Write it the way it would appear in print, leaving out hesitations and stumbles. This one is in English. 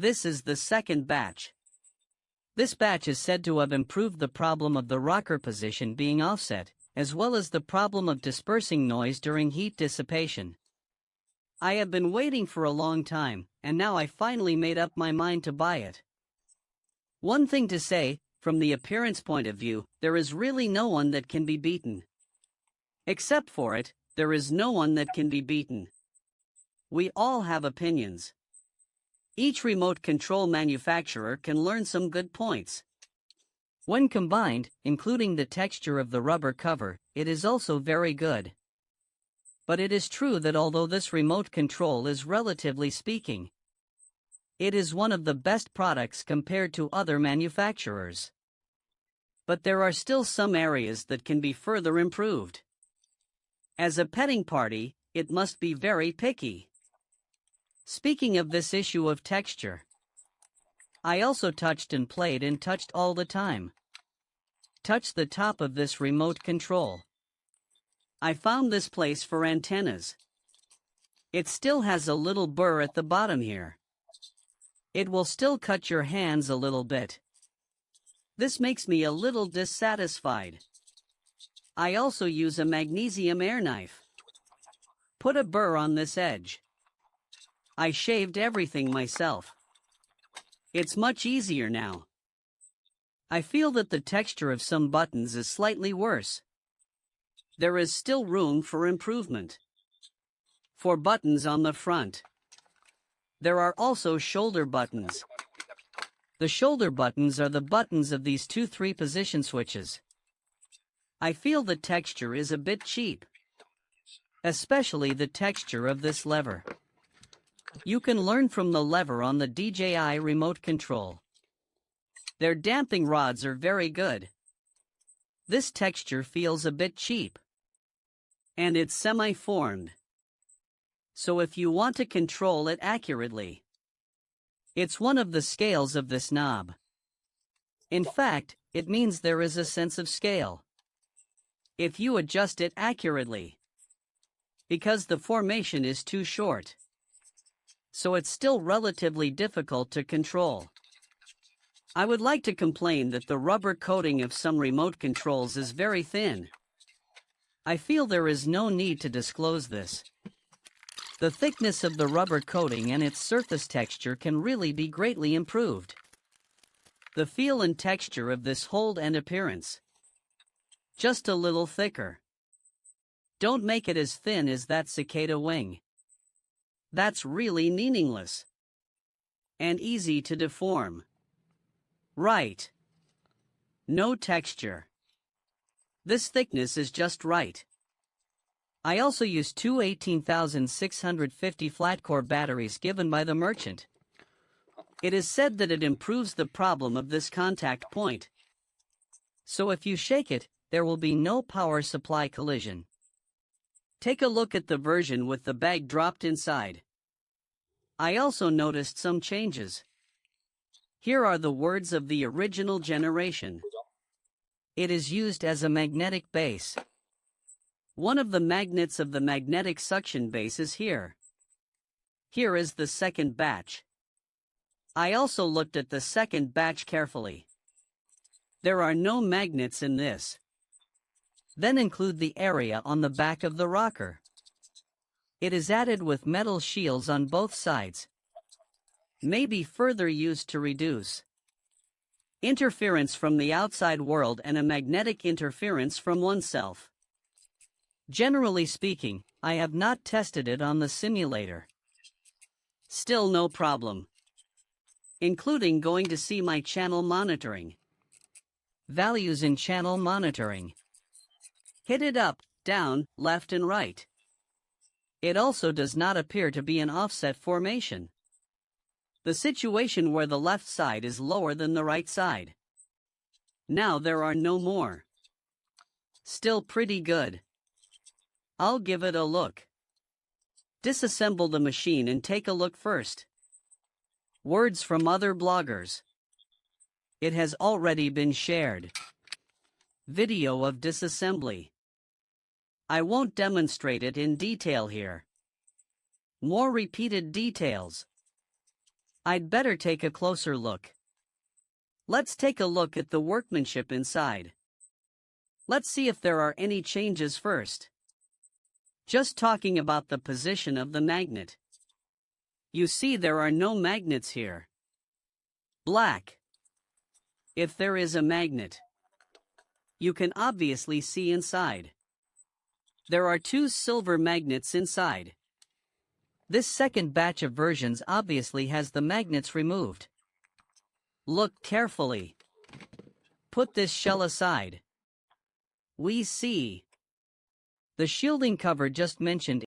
This is the second batch. This batch is said to have improved the problem of the rocker position being offset, as well as the problem of dispersing noise during heat dissipation. I have been waiting for a long time, and now I finally made up my mind to buy it. One thing to say, from the appearance point of view, there is really no one that can be beaten. Except for it, there is no one that can be beaten. We all have opinions. Each remote control manufacturer can learn some good points. When combined, including the texture of the rubber cover, it is also very good. But it is true that although this remote control is relatively speaking, it is one of the best products compared to other manufacturers. But there are still some areas that can be further improved. As a petting party, it must be very picky. Speaking of this issue of texture, I also touched and played and touched all the time. Touch the top of this remote control. I found this place for antennas. It still has a little burr at the bottom here. It will still cut your hands a little bit. This makes me a little dissatisfied. I also use a magnesium air knife. Put a burr on this edge. I shaved everything myself. It's much easier now. I feel that the texture of some buttons is slightly worse. There is still room for improvement. For buttons on the front, there are also shoulder buttons. The shoulder buttons are the buttons of these 2 3-position switches. I feel the texture is a bit cheap, especially the texture of this lever. You can learn from the lever on the DJI remote control. Their damping rods are very good. This texture feels a bit cheap, and it's semi-formed. So if you want to control it accurately, it's one of the scales of this knob. In fact, it means there is a sense of scale if you adjust it accurately, because the formation is too short. So it's still relatively difficult to control. I would like to complain that the rubber coating of some remote controls is very thin. I feel there is no need to disclose this. The thickness of the rubber coating and its surface texture can really be greatly improved. The feel and texture of this hold and appearance, just a little thicker. Don't make it as thin as that cicada wing. That's really meaningless and easy to deform. Right. No texture. This thickness is just right. I also use 2 18,650 flat-core batteries given by the merchant. It is said that it improves the problem of this contact point. So if you shake it, there will be no power supply collision. Take a look at the version with the bag dropped inside. I also noticed some changes. Here are the words of the original generation. It is used as a magnetic base. One of the magnets of the magnetic suction base is here. Here is the second batch. I also looked at the second batch carefully. There are no magnets in this. Then include the area on the back of the rocker. It is added with metal shields on both sides. May be further used to reduce interference from the outside world and a magnetic interference from oneself. Generally speaking, I have not tested it on the simulator. Still no problem, including going to see my channel monitoring. Values in channel monitoring. Hit it up, down, left and right. It also does not appear to be an offset formation. The situation where the left side is lower than the right side. Now there are no more. Still pretty good. I'll give it a look. Disassemble the machine and take a look first. Words from other bloggers. It has already been shared. Video of disassembly. I won't demonstrate it in detail here. More repeated details. I'd better take a closer look. Let's take a look at the workmanship inside. Let's see if there are any changes first. Just talking about the position of the magnet. You see there are no magnets here. Black. If there is a magnet, you can obviously see inside. There are 2 silver magnets inside. This second batch of versions obviously has the magnets removed. Look carefully. Put this shell aside. We see the shielding cover just mentioned